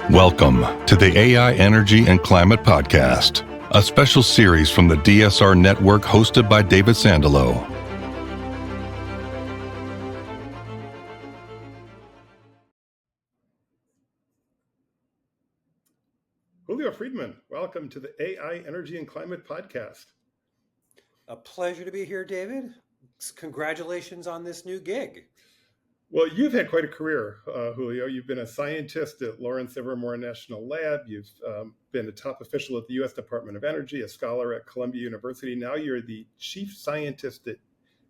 Welcome to the AI Energy and Climate Podcast, a special series from the DSR Network hosted by David Sandalow. Julio Friedmann, welcome to the AI Energy and Climate Podcast. A pleasure to be here, David. Congratulations on this new gig. Well, you've had quite a career, Julio. You've been a scientist at Lawrence Livermore National Lab. You've been a top official at the U.S. Department of Energy, a scholar at Columbia University. Now you're the chief scientist at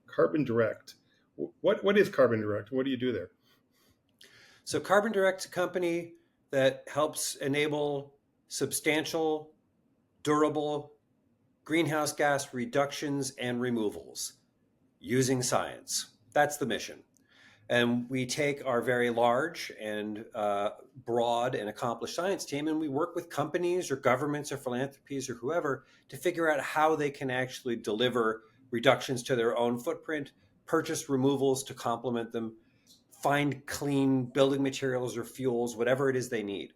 Carbon Direct. What is Carbon Direct? What do you do there? So Carbon Direct's a company that helps enable substantial, durable greenhouse gas reductions and removals using science. That's the mission. And we take our very large and broad and accomplished science team, and we work with companies or governments or philanthropies or whoever to figure out how they can actually deliver reductions to their own footprint, purchase removals to complement them, find clean building materials or fuels, whatever it is they need.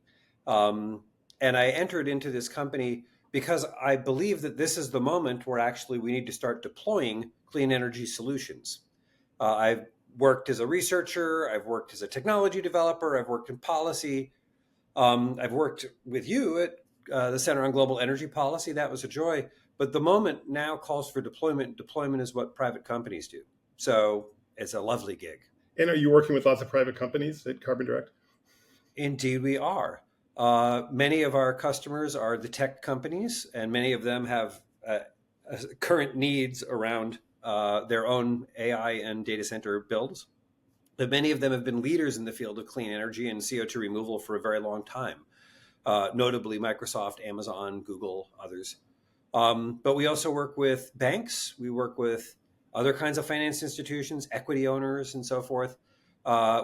And I entered into this company because I believe that this is the moment where actually we need to start deploying clean energy solutions. I've worked as a researcher, I've worked as a technology developer, I've worked in policy. I've worked with you at the Center on Global Energy Policy. That was a joy. But the moment now calls for deployment. Deployment is what private companies do. So it's a lovely gig. And are you working with lots of private companies at Carbon Direct? Indeed, we are. Many of our customers are the tech companies, and many of them have current needs around their own AI and data center builds. But many of them have been leaders in the field of clean energy and CO2 removal for a very long time, notably Microsoft, Amazon, Google, others. But we also work with banks. We work with other kinds of finance institutions, equity owners, and so forth.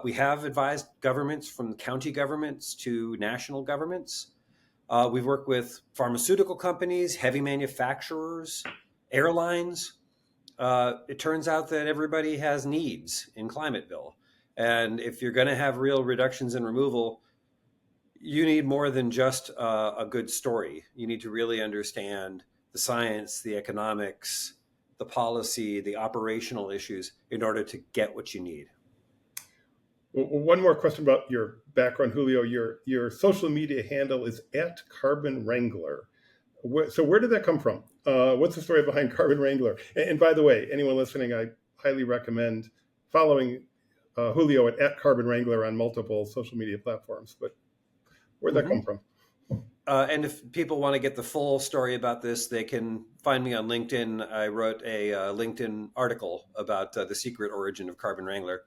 We have advised governments, from county governments to national governments. We've worked with pharmaceutical companies, heavy manufacturers, airlines. It turns out that everybody has needs in Climateville. And if you're going to have real reductions in removal, you need more than just a good story. You need to really understand the science, the economics, the policy, the operational issues in order to get what you need. Well, one more question about your background, Julio. Your social media handle is @CarbonWrangler. So where did that come from? What's the story behind Carbon Wrangler? And by the way, anyone listening, I highly recommend following Julio at Carbon Wrangler on multiple social media platforms. But where'd that come from? And if people want to get the full story about this, they can find me on LinkedIn. I wrote a LinkedIn article about the secret origin of Carbon Wrangler.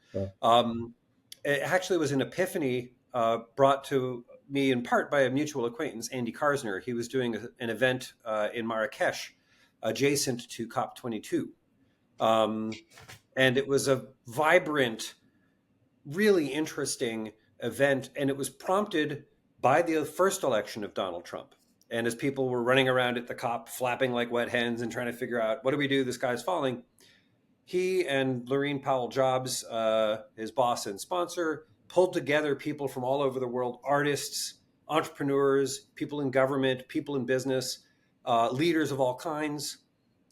It actually was an epiphany brought to me in part by a mutual acquaintance, Andy Karsner. He was doing an event in Marrakesh adjacent to COP22. And it was a vibrant, really interesting event. And it was prompted by the first election of Donald Trump. And as people were running around at the COP, flapping like wet hens and trying to figure out, what do we do? This guy's falling. He and Laurene Powell Jobs, his boss and sponsor, pulled together people from all over the world, artists, entrepreneurs, people in government, people in business, leaders of all kinds.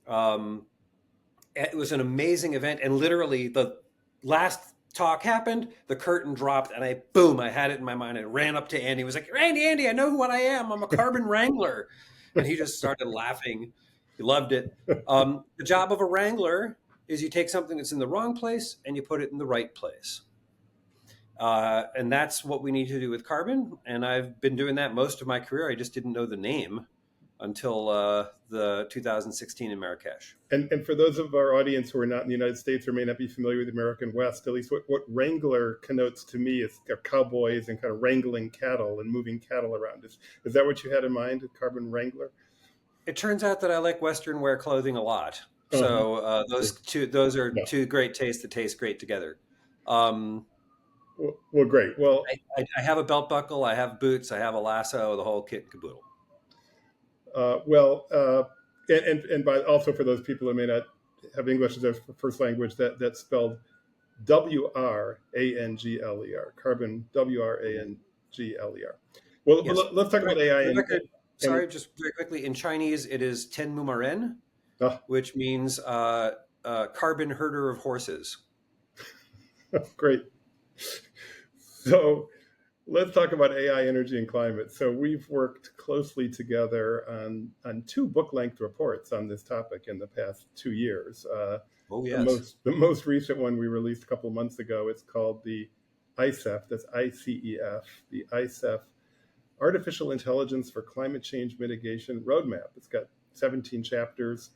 It was an amazing event. And literally the last talk happened, the curtain dropped, and I had it in my mind. I ran up to Andy. He was like, Andy, I know what I am. I'm a Carbon Wrangler. And he just started laughing. He loved it. The job of a Wrangler is you take something that's in the wrong place and you put it in the right place. And that's what we need to do with carbon. And I've been doing that most of my career. I just didn't know the name until the 2016 in Marrakesh. And for those of our audience who are not in the United States or may not be familiar with the American West, at least what Wrangler connotes to me is cowboys and kind of wrangling cattle and moving cattle around. Is that what you had in mind with Carbon Wrangler? It turns out that I like Western wear clothing a lot. So those are two great tastes that taste great together. Well, great. Well, I have a belt buckle, I have boots, I have a lasso, the whole kit and caboodle. And by also for those people who may not have English as their first language, that's spelled Wrangler, carbon Wrangler. Well, Yes. let's talk about AI For the and, record, and sorry, just very quickly. In Chinese, it is Ten Mumaren, oh, which means carbon herder of horses. great. So let's talk about AI, energy, and climate. So we've worked closely together on two book-length reports on this topic in the past 2 years. Oh, The yes. most recent one we released a couple of months ago. It's called the ICEF. That's ICEF. The ICEF Artificial Intelligence for Climate Change Mitigation Roadmap. It's got 17 chapters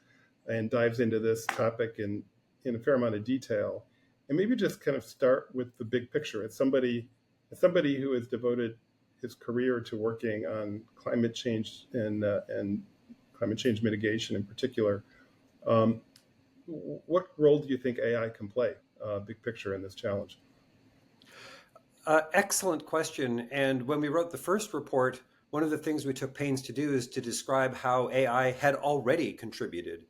and dives into this topic in a fair amount of detail. And maybe just kind of start with the big picture. As somebody who has devoted his career to working on climate change and climate change mitigation in particular, what role do you think AI can play, big picture, in this challenge? Excellent question. And when we wrote the first report, one of the things we took pains to do is to describe how AI had already contributed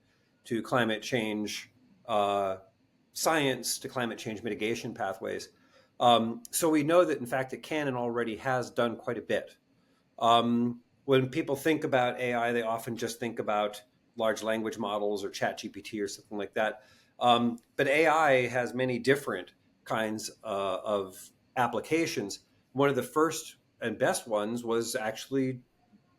to climate change science, to climate change mitigation pathways. So we know that, in fact, it can and already has done quite a bit. When people think about AI, they often just think about large language models or ChatGPT or something like that. But AI has many different kinds of applications. One of the first and best ones was actually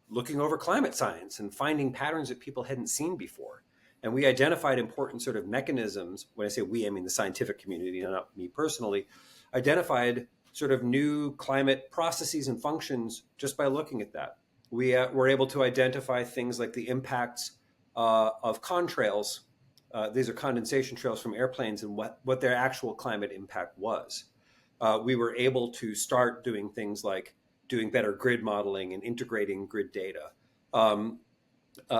looking over climate science and finding patterns that people hadn't seen before. And we identified important sort of mechanisms. When I say we, I mean the scientific community, not me personally, identified sort of new climate processes and functions just by looking at that. We were able to identify things like the impacts of contrails. These are condensation trails from airplanes, and what their actual climate impact was. We were able to start doing things like doing better grid modeling and integrating grid data.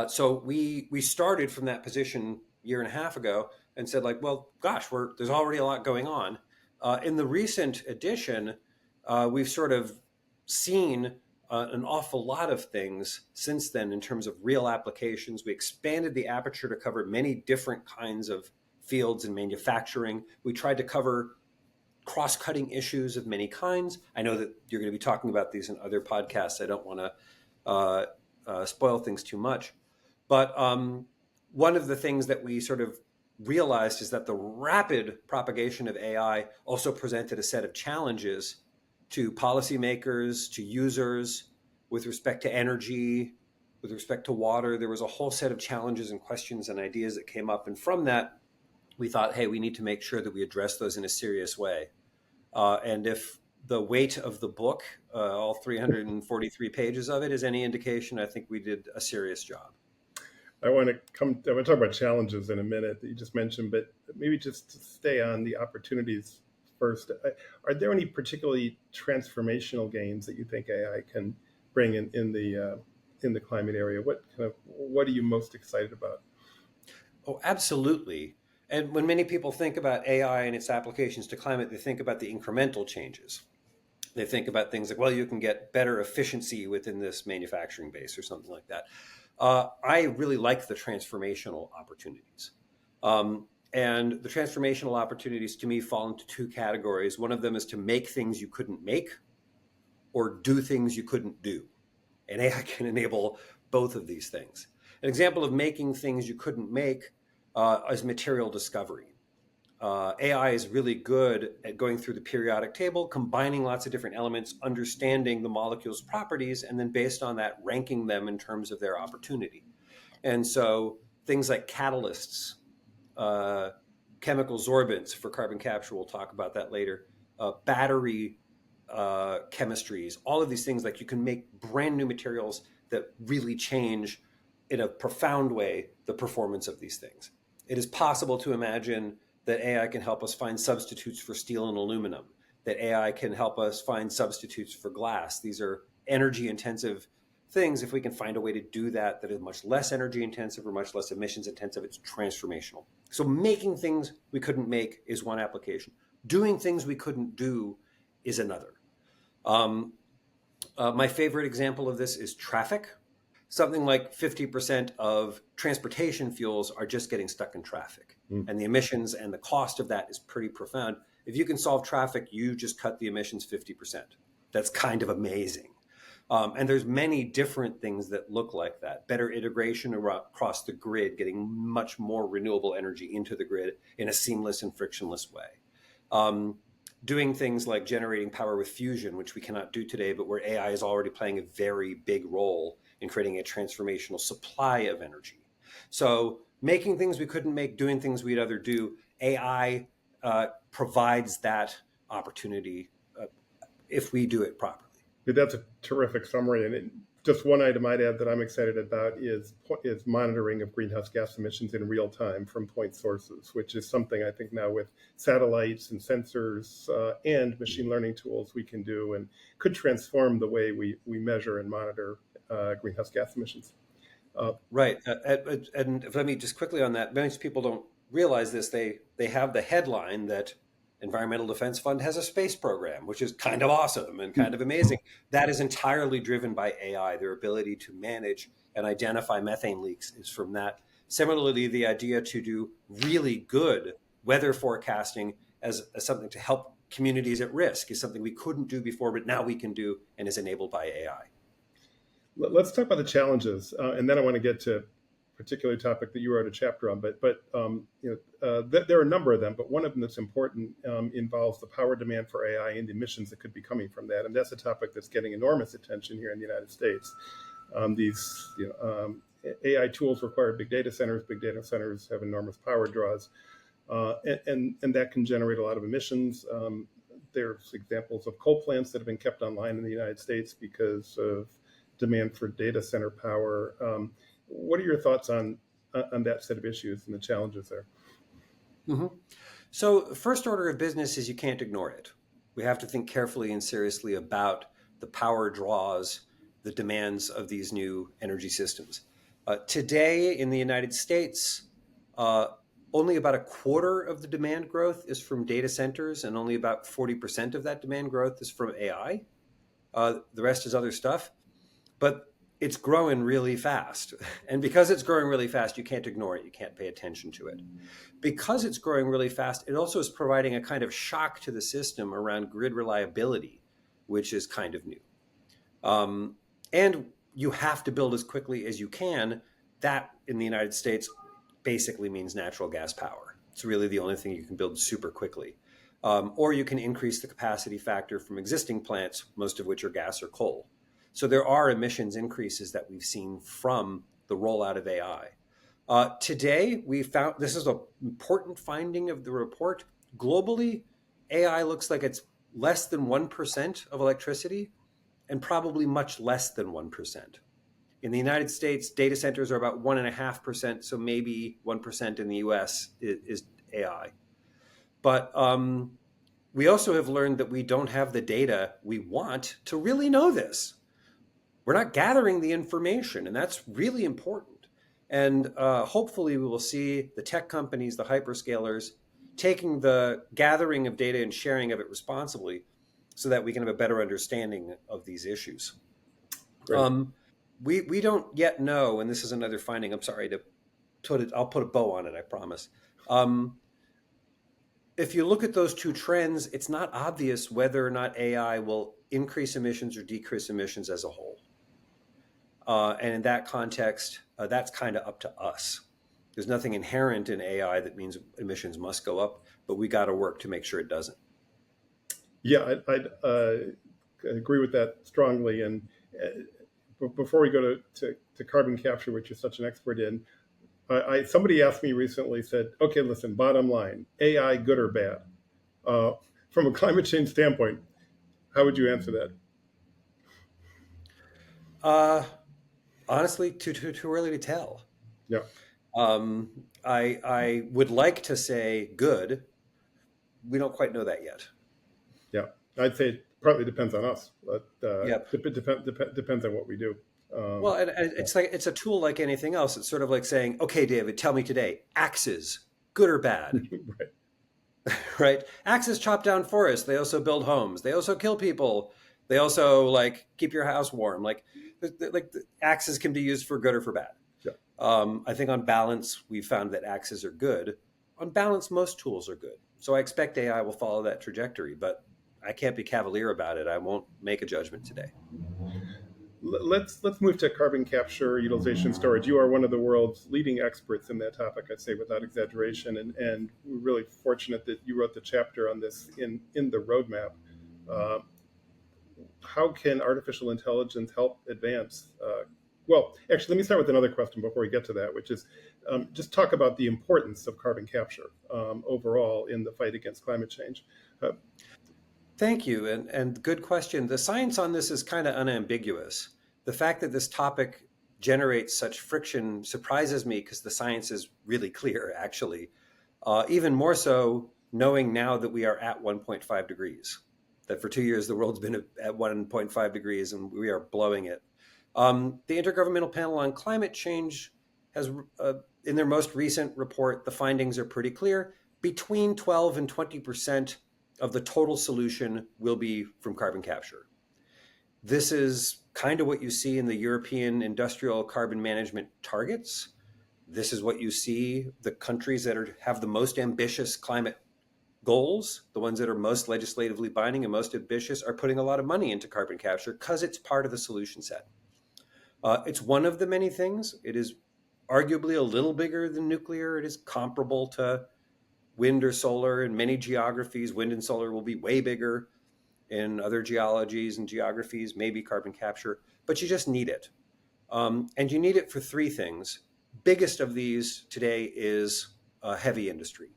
So we started from that position a year and a half ago and said, like, well, gosh, there's already a lot going on. In the recent edition, we've sort of seen an awful lot of things since then in terms of real applications. We expanded the aperture to cover many different kinds of fields in manufacturing. We tried to cover cross-cutting issues of many kinds. I know that you're going to be talking about these in other podcasts. I don't want to spoil things too much. But one of the things that we sort of realized is that the rapid propagation of AI also presented a set of challenges to policymakers, to users, with respect to energy, with respect to water. There was a whole set of challenges and questions and ideas that came up. And from that, we thought, hey, we need to make sure that we address those in a serious way. And if the weight of the book, all 343 pages of it, is any indication, I think we did a serious job. I want to talk about challenges in a minute that you just mentioned, but maybe just to stay on the opportunities first. Are there any particularly transformational gains that you think AI can bring in the climate area? What are you most excited about? Oh, absolutely. And when many people think about AI and its applications to climate, they think about the incremental changes. They think about things like, well, you can get better efficiency within this manufacturing base or something like that. I really like the transformational opportunities. And the transformational opportunities to me fall into two categories. One of them is to make things you couldn't make or do things you couldn't do. And AI can enable both of these things. An example of making things you couldn't make is material discovery. AI is really good at going through the periodic table, combining lots of different elements, understanding the molecule's properties, and then based on that, ranking them in terms of their opportunity. And so things like catalysts, chemical sorbents for carbon capture, we'll talk about that later, battery chemistries, all of these things, like you can make brand new materials that really change in a profound way the performance of these things. It is possible to imagine that AI can help us find substitutes for steel and aluminum, that AI can help us find substitutes for glass. These are energy intensive things. If we can find a way to do that is much less energy intensive or much less emissions intensive, it's transformational. So making things we couldn't make is one application. Doing things we couldn't do is another. My favorite example of this is traffic. Something like 50% of transportation fuels are just getting stuck in traffic. And the emissions and the cost of that is pretty profound. If you can solve traffic, you just cut the emissions 50%. That's kind of amazing. And there's many different things that look like that. Better integration across the grid, getting much more renewable energy into the grid in a seamless and frictionless way. Doing things like generating power with fusion, which we cannot do today, but where AI is already playing a very big role in creating a transformational supply of energy. So making things we couldn't make, doing things we'd other do, AI provides that opportunity if we do it properly. That's a terrific summary. And just one item I'd add that I'm excited about is monitoring of greenhouse gas emissions in real time from point sources, which is something I think now with satellites and sensors and machine learning tools we can do and could transform the way we measure and monitor greenhouse gas emissions. Right. And let me just quickly on that, most people don't realize this. They have the headline that Environmental Defense Fund has a space program, which is kind of awesome and kind of amazing. That is entirely driven by AI. Their ability to manage and identify methane leaks is from that. Similarly, the idea to do really good weather forecasting as something to help communities at risk is something we couldn't do before, but now we can do and is enabled by AI. Let's talk about the challenges, and then I want to get to particular topic that you wrote a chapter on, but there are a number of them, but one of them that's important involves the power demand for AI and the emissions that could be coming from that, and that's a topic that's getting enormous attention here in the United States. AI tools require big data centers. Big data centers have enormous power draws, and that can generate a lot of emissions. There's examples of coal plants that have been kept online in the United States because of demand for data center power. What are your thoughts on that set of issues and the challenges there? Mm-hmm. So first order of business is you can't ignore it. We have to think carefully and seriously about the power draws, the demands of these new energy systems. Today in the United States, only about a quarter of the demand growth is from data centers, and only about 40% of that demand growth is from AI. The rest is other stuff. But it's growing really fast. And because it's growing really fast, you can't ignore it. You can't pay attention to it. Because it's growing really fast, it also is providing a kind of shock to the system around grid reliability, which is kind of new. And you have to build as quickly as you can. That in the United States basically means natural gas power. It's really the only thing you can build super quickly. Or you can increase the capacity factor from existing plants, most of which are gas or coal. So there are emissions increases that we've seen from the rollout of AI. Today, we found, this is an important finding of the report, globally, AI looks like it's less than 1% of electricity and probably much less than 1%. In the United States, data centers are about 1.5%, so maybe 1% in the US is AI. But we also have learned that we don't have the data we want to really know this. We're not gathering the information, and that's really important. And hopefully we will see the tech companies, the hyperscalers, taking the gathering of data and sharing of it responsibly so that we can have a better understanding of these issues. We don't yet know, and this is another finding, I'm sorry to put it, I'll put a bow on it, I promise. If you look at those two trends, it's not obvious whether or not AI will increase emissions or decrease emissions as a whole. And in that context, that's kind of up to us. There's nothing inherent in AI that means emissions must go up, but we got to work to make sure it doesn't. Yeah, I'd agree with that strongly. And before we go to carbon capture, which you're such an expert in, somebody asked me recently, said, okay, listen, bottom line, AI good or bad? From a climate change standpoint, how would you answer that? Honestly, too early to tell. Yeah. I would like to say good. We don't quite know that yet. Yeah, I'd say it partly depends on us, but Yep. depends on what we do. Well, and it's a tool like anything else. It's sort of like saying, okay, David, tell me today, axes, good or bad? Right. Right? Axes chop down forests. They also build homes. They also kill people. They also like keep your house warm. Like the axes can be used for good or for bad. Yeah. I think on balance, we found that axes are good. On balance, most tools are good. So I expect AI will follow that trajectory, but I can't be cavalier about it. I won't make a judgment today. Let's move to carbon capture, utilization, storage. You are one of the world's leading experts in that topic, I'd say without exaggeration, and we're really fortunate that you wrote the chapter on this in the roadmap. Uh, how can artificial intelligence help advance? Well, actually, let me start with another question before we get to that, which is just talk about the importance of carbon capture overall in the fight against climate change. Thank you, and good question. The science on this is kind of unambiguous. The fact that this topic generates such friction surprises me because the science is really clear, actually. Even more so knowing now that we are at 1.5 degrees, that for 2 years the world's been at 1.5 degrees and we are blowing it. The Intergovernmental Panel on Climate Change has, in their most recent report, the findings are pretty clear. Between 12 and 20% of the total solution will be from carbon capture. This is kind of what you see in the European industrial carbon management targets. This is what you see the countries that have the most ambitious climate goals, the ones that are most legislatively binding and most ambitious, are putting a lot of money into carbon capture because it's part of the solution set. It's one of the many things. It is arguably a little bigger than nuclear. It is comparable to wind or solar. In many geographies, wind and solar will be way bigger. In other geologies and geographies, maybe carbon capture, but you just need it. And you need it for three things. Biggest of these today is heavy industry.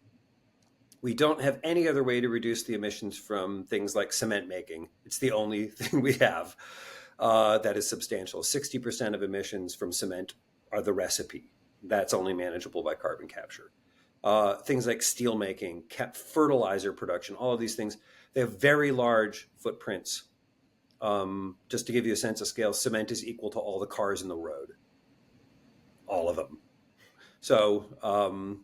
We don't have any other way to reduce the emissions from things like cement making. It's the only thing we have that is substantial. 60% of emissions from cement are the recipe. That's only manageable by carbon capture. Things like steel making, fertilizer production, all of these things, they have very large footprints. Just to give you a sense of scale, cement is equal to all the cars in the road, all of them. So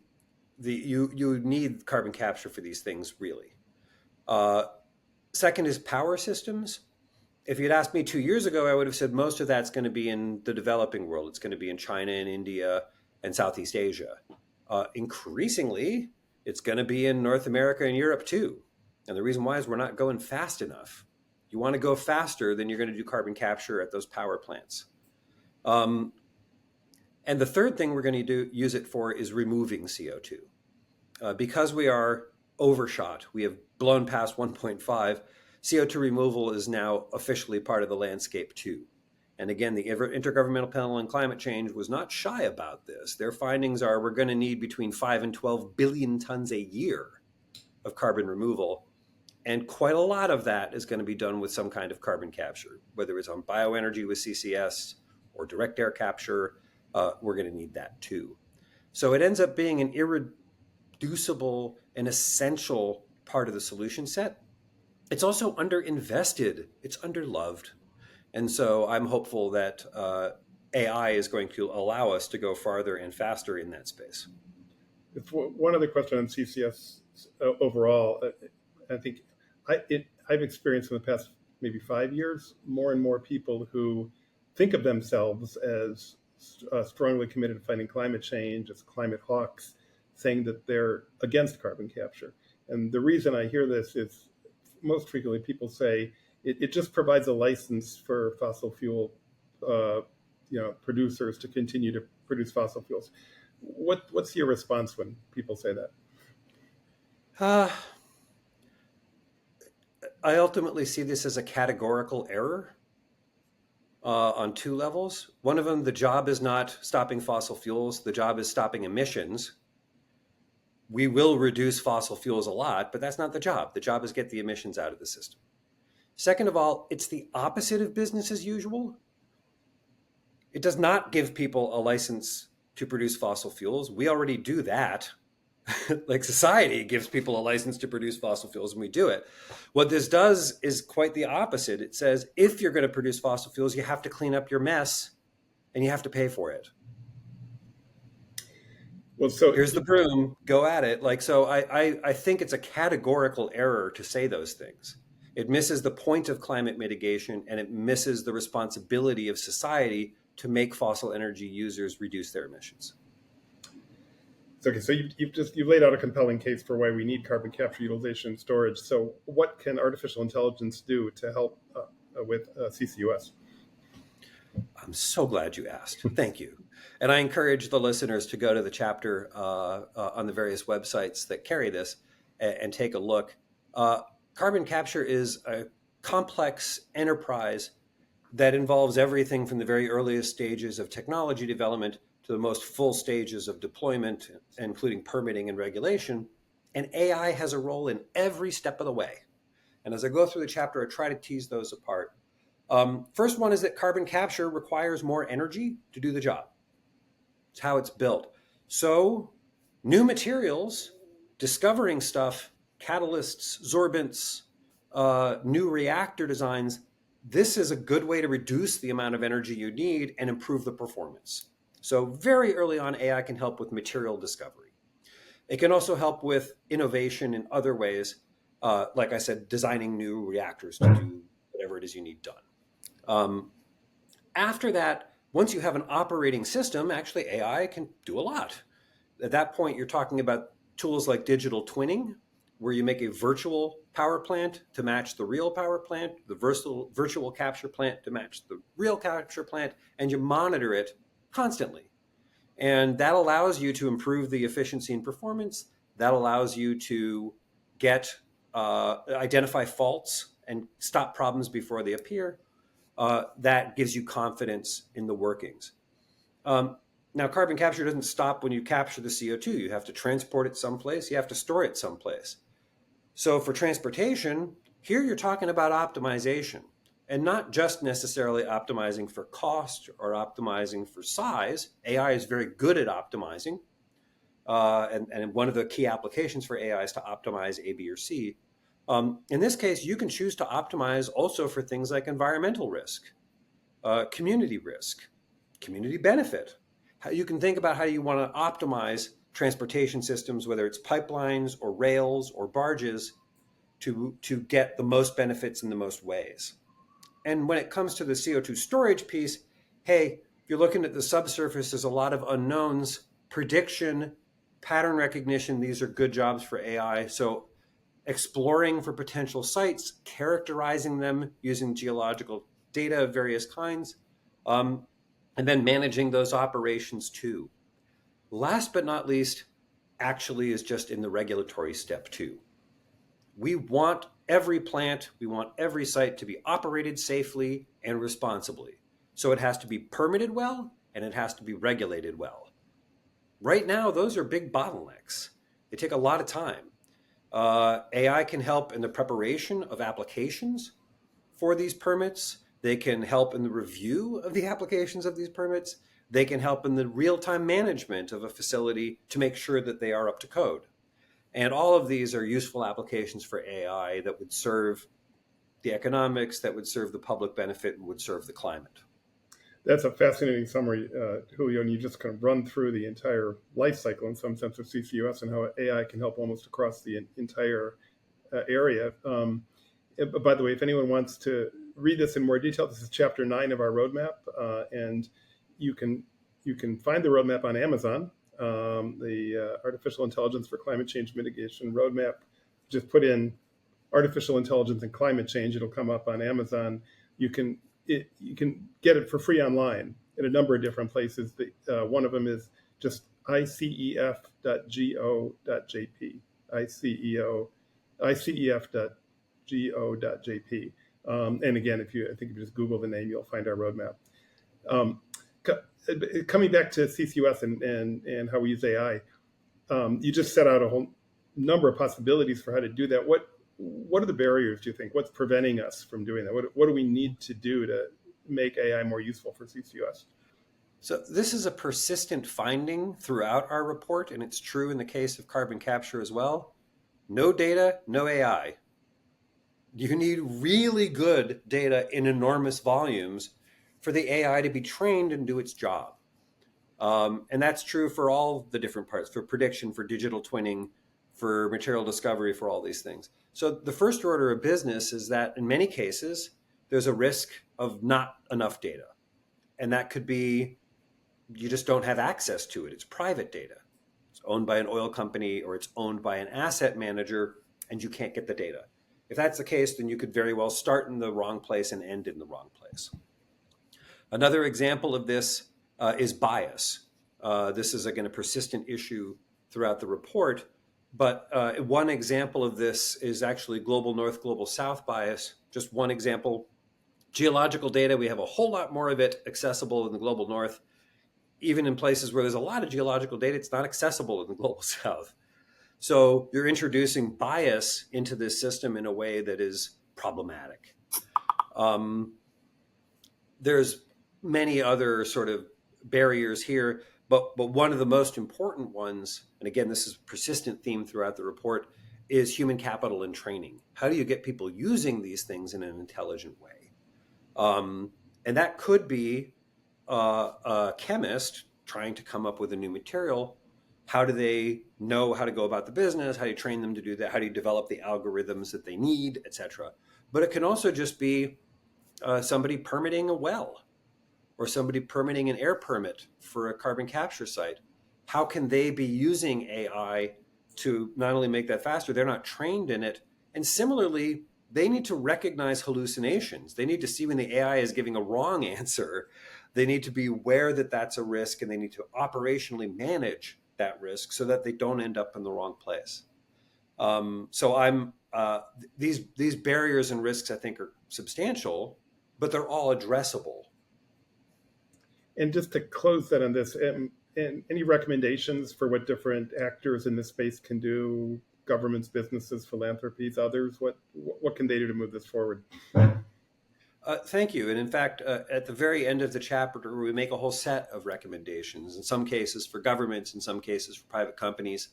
you need carbon capture for these things, really. Second is power systems. If you'd asked me 2 years ago, I would have said most of that's going to be in the developing world. It's going to be in China and India and Southeast Asia. Increasingly, it's going to be in North America and Europe too. And the reason why is we're not going fast enough. You want to go faster, then you're going to do carbon capture at those power plants. And the third thing we're going to use it for is removing CO2. Because we are overshot, we have blown past 1.5, CO2 removal is now officially part of the landscape too. And again, the Intergovernmental Panel on Climate Change was not shy about this. Their findings are we're going to need between 5 and 12 billion tons a year of carbon removal. And quite a lot of that is going to be done with some kind of carbon capture, whether it's on bioenergy with CCS or direct air capture. We're going to need that too. So it ends up being an irreducible and essential part of the solution set. It's also underinvested. It's underloved. And so I'm hopeful that AI is going to allow us to go farther and faster in that space. It's one other question on CCS overall. I think I've experienced in the past maybe 5 years more and more people who think of themselves as strongly committed to fighting climate change, as climate hawks, saying that they're against carbon capture. And the reason I hear this is most frequently people say it just provides a license for fossil fuel producers to continue to produce fossil fuels. What's your response when people say that? I ultimately see this as a categorical error on two levels. One of them, the job is not stopping fossil fuels. The job is stopping emissions. We will reduce fossil fuels a lot, but that's not the job. The job is get the emissions out of the system. Second of all, it's the opposite of business as usual. It does not give people a license to produce fossil fuels. We already do that. Like society gives people a license to produce fossil fuels and we do it. What this does is quite the opposite. It says, if you're going to produce fossil fuels, you have to clean up your mess and you have to pay for it. Well, so here's the broom, go at it. I think it's a categorical error to say those things. It misses the point of climate mitigation and it misses the responsibility of society to make fossil energy users reduce their emissions. Okay, so you've laid out a compelling case for why we need carbon capture, utilization, and storage. So what can artificial intelligence do to help with CCUS? I'm so glad you asked. Thank you. And I encourage the listeners to go to the chapter on the various websites that carry this and take a look. Carbon capture is a complex enterprise that involves everything from the very earliest stages of technology development to the most full stages of deployment, including permitting and regulation. And AI has a role in every step of the way. And as I go through the chapter, I try to tease those apart. First one is that carbon capture requires more energy to do the job. It's how it's built. So new materials, discovering stuff, catalysts, sorbents, new reactor designs, this is a good way to reduce the amount of energy you need and improve the performance. So very early on, AI can help with material discovery. It can also help with innovation in other ways, like I said, designing new reactors to do whatever it is you need done. After that, once you have an operating system, actually AI can do a lot. At that point, you're talking about tools like digital twinning, where you make a virtual power plant to match the real power plant, the virtual capture plant to match the real capture plant, and you monitor it constantly. And that allows you to improve the efficiency and performance. That allows you to identify faults and stop problems before they appear. That gives you confidence in the workings. Now, carbon capture doesn't stop when you capture the CO2. You have to transport it someplace. You have to store it someplace. So for transportation, here you're talking about optimization, and not just necessarily optimizing for cost or optimizing for size. AI is very good at optimizing. And one of the key applications for AI is to optimize A, B, or C. In this case, you can choose to optimize also for things like environmental risk, community risk, community benefit. You can think about how you want to optimize transportation systems, whether it's pipelines or rails or barges, to get the most benefits in the most ways. And when it comes to the CO2 storage piece, hey, if you're looking at the subsurface, there's a lot of unknowns, prediction, pattern recognition. These are good jobs for AI. So exploring for potential sites, characterizing them using geological data of various kinds, and then managing those operations too. Last but not least, actually is just in the regulatory step too. We want every plant, we want every site to be operated safely and responsibly. So it has to be permitted well and it has to be regulated well. Right now, those are big bottlenecks. They take a lot of time. AI can help in the preparation of applications for these permits. They can help in the review of the applications of these permits. They can help in the real-time management of a facility to make sure that they are up to code. And all of these are useful applications for AI that would serve the economics, that would serve the public benefit, and would serve the climate. That's a fascinating summary, Julio, and you just kind of run through the entire life cycle in some sense of CCUS and how AI can help almost across the entire area. By the way, if anyone wants to read this in more detail, this is chapter 9 of our roadmap, and you can find the roadmap on Amazon. The Artificial Intelligence for Climate Change Mitigation Roadmap. Just put in artificial intelligence and climate change; it'll come up on Amazon. You can get it for free online in a number of different places. One of them is just icef.go.jp. icef.go.jp. And again, I think if you just Google the name, you'll find our roadmap. Coming back to CCUS and how we use AI, you just set out a whole number of possibilities for how to do that. What are the barriers, do you think? What's preventing us from doing that? What do we need to do to make AI more useful for CCUS? So this is a persistent finding throughout our report, and it's true in the case of carbon capture as well. No data, no AI. You need really good data in enormous volumes for the AI to be trained and do its job. And that's true for all the different parts, for prediction, for digital twinning, for material discovery, for all these things. So the first order of business is that in many cases, there's a risk of not enough data. And that could be you just don't have access to it. It's private data. It's owned by an oil company or it's owned by an asset manager, and you can't get the data. If that's the case, then you could very well start in the wrong place and end in the wrong place. Another example of this is bias. This is, again, a persistent issue throughout the report. But one example of this is actually global north, global south bias. Just one example. Geological data, we have a whole lot more of it accessible in the global north. Even in places where there's a lot of geological data, it's not accessible in the global south. So you're introducing bias into this system in a way that is problematic. There's many other sort of barriers here, but one of the most important ones, and again, this is a persistent theme throughout the report, is human capital and training. How do you get people using these things in an intelligent way? And that could be a chemist trying to come up with a new material. How do they know how to go about the business? How do you train them to do that? How do you develop the algorithms that they need, et cetera? But it can also just be somebody permitting a well or somebody permitting an air permit for a carbon capture site. How can they be using AI to not only make that faster, they're not trained in it. And similarly, they need to recognize hallucinations. They need to see when the AI is giving a wrong answer. They need to be aware that that's a risk, and they need to operationally manage that risk so that they don't end up in the wrong place. These barriers and risks, I think, are substantial, but they're all addressable. And just to close that on this, and any recommendations for what different actors in this space can do? Governments, businesses, philanthropies, others. What can they do to move this forward? Thank you. And in fact, at the very end of the chapter, we make a whole set of recommendations, in some cases for governments, in some cases for private companies.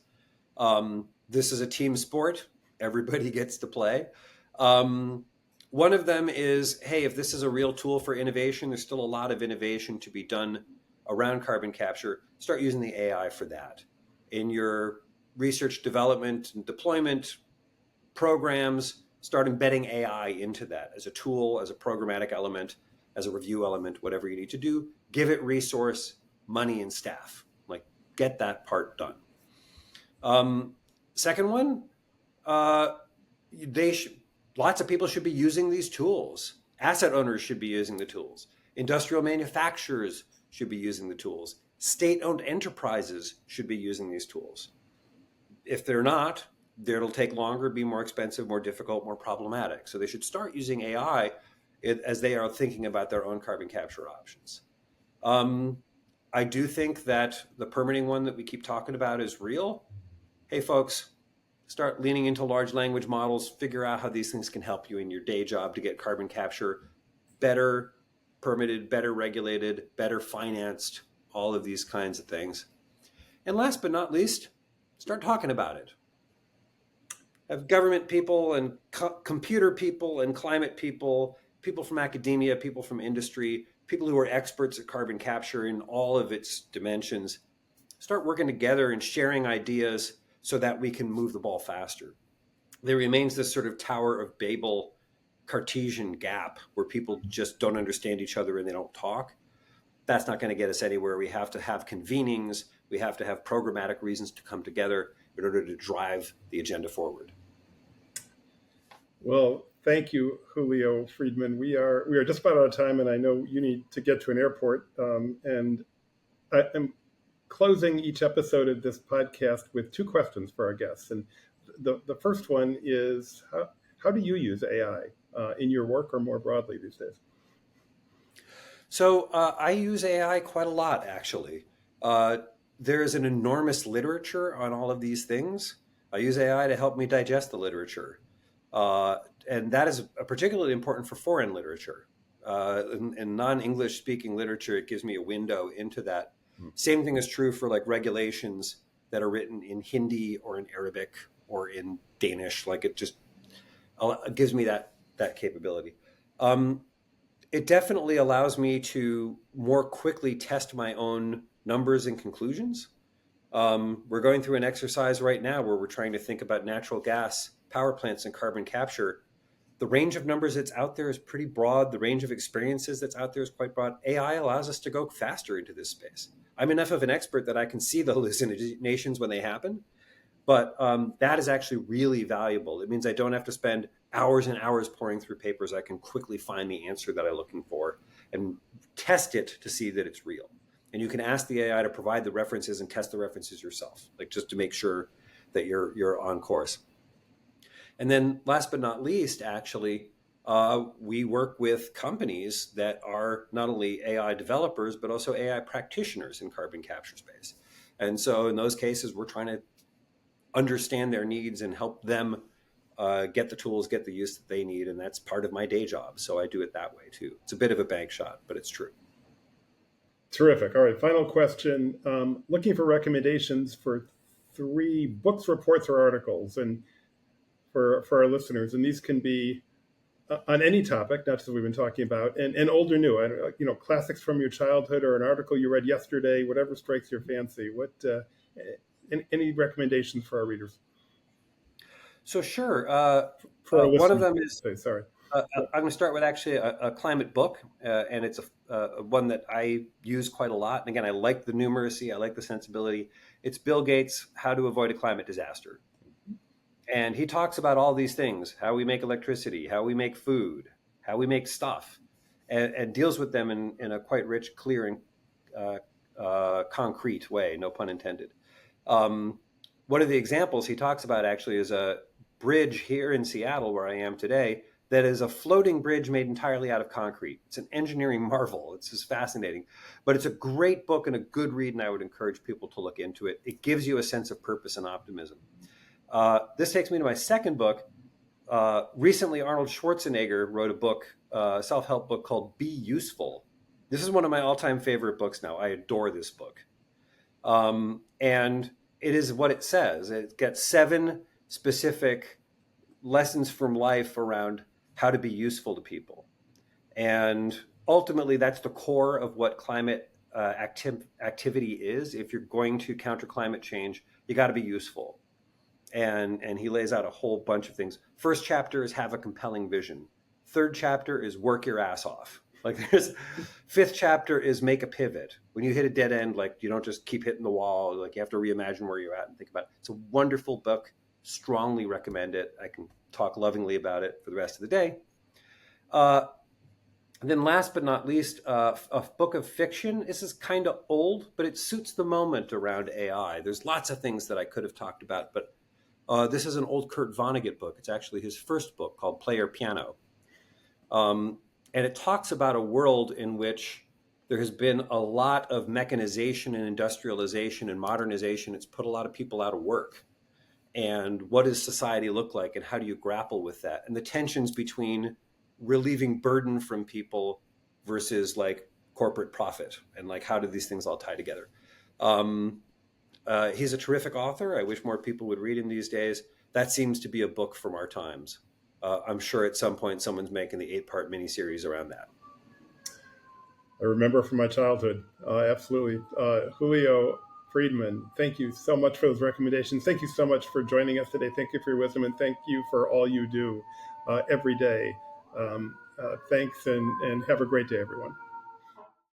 This is a team sport. Everybody gets to play. One of them is, hey, if this is a real tool for innovation, there's still a lot of innovation to be done around carbon capture. Start using the AI for that. In your research, development, and deployment programs, start embedding AI into that as a tool, as a programmatic element, as a review element, whatever you need to do. Give it resource, money, and staff. Like, get that part done. Second one, lots of people should be using these tools. Asset owners should be using the tools. Industrial manufacturers should be using the tools. State-owned enterprises should be using these tools. If they're not, it'll take longer, be more expensive, more difficult, more problematic. So they should start using AI as they are thinking about their own carbon capture options. I do think that the permitting one that we keep talking about is real. Hey, folks, start leaning into large language models, figure out how these things can help you in your day job to get carbon capture better permitted, better regulated, better financed, all of these kinds of things. And last but not least, start talking about it. Have government people and computer people and climate people, people from academia, people from industry, people who are experts at carbon capture in all of its dimensions, start working together and sharing ideas so that we can move the ball faster. There remains this sort of Tower of Babel Cartesian gap where people just don't understand each other and they don't talk. That's not going to get us anywhere. We have to have convenings. We have to have programmatic reasons to come together in order to drive the agenda forward. Well, thank you, Julio Friedmann. We are just about out of time, and I know you need to get to an airport. And I'm closing each episode of this podcast with two questions for our guests. And the first one is, how do you use AI in your work or more broadly these days? So I use AI quite a lot, actually. There's an enormous literature on all of these things. I use AI to help me digest the literature. And that is particularly important for foreign literature. In non-English speaking literature, it gives me a window into that. Same thing is true for like regulations that are written in Hindi or in Arabic or in Danish. Like it gives me that capability. It definitely allows me to more quickly test my own numbers and conclusions. We're going through an exercise right now where we're trying to think about natural gas power plants and carbon capture. The range of numbers that's out there is pretty broad. The range of experiences that's out there is quite broad. AI allows us to go faster into this space. I'm enough of an expert that I can see the hallucinations when they happen, but that is actually really valuable. It means I don't have to spend hours and hours pouring through papers. I can quickly find the answer that I'm looking for and test it to see that it's real. And you can ask the AI to provide the references and test the references yourself, like just to make sure that you're on course. And then last but not least, actually, we work with companies that are not only AI developers, but also AI practitioners in carbon capture space. And so in those cases, we're trying to understand their needs and help them get the tools, get the use that they need. And that's part of my day job. So I do it that way too. It's a bit of a bank shot, but it's true. Terrific. All right, final question. Looking for recommendations for 3 books, reports, or articles, and for our listeners. And these can be on any topic, not just what we've been talking about, and old or new. Classics from your childhood or an article you read yesterday, whatever strikes your fancy. What any recommendations for our readers? So sure. For our one of listeners, them is sorry. I'm going to start with actually a climate book, and it's one that I use quite a lot. And again, I like the numeracy, I like the sensibility. It's Bill Gates' How to Avoid a Climate Disaster. And he talks about all these things: how we make electricity, how we make food, how we make stuff, and deals with them in a quite rich, clear, and concrete way, no pun intended. One of the examples he talks about actually is a bridge here in Seattle, where I am today, that is a floating bridge made entirely out of concrete. It's an engineering marvel. It's just fascinating. But it's a great book and a good read, and I would encourage people to look into it. It gives you a sense of purpose and optimism. This takes me to my second book. Recently, Arnold Schwarzenegger wrote a book, a self-help book called Be Useful. This is one of my all-time favorite books now. I adore this book. And it is what it says. It gets 7 specific lessons from life around how to be useful to people. And ultimately, that's the core of what climate activity is. If you're going to counter climate change, you got to be useful. And he lays out a whole bunch of things. First chapter is have a compelling vision. Third chapter is work your ass off. Fifth chapter is make a pivot. When you hit a dead end, you don't just keep hitting the wall. You have to reimagine where you're at and think about it. It's a wonderful book. Strongly recommend it. I can talk lovingly about it for the rest of the day. And then last but not least, a book of fiction. This is kind of old, but it suits the moment around AI. There's lots of things that I could have talked about, but this is an old Kurt Vonnegut book. It's actually his first book called Player Piano. And it talks about a world in which there has been a lot of mechanization and industrialization and modernization. It's put a lot of people out of work. And what does society look like, and how do you grapple with that? And the tensions between relieving burden from people versus corporate profit, and how do these things all tie together? He's a terrific author. I wish more people would read him these days. That seems to be a book from our times. I'm sure at some point someone's making the 8-part miniseries around that. I remember from my childhood. Absolutely. Julio Friedmann, thank you so much for those recommendations. Thank you so much for joining us today. Thank you for your wisdom, and thank you for all you do every day. Thanks, and have a great day, everyone.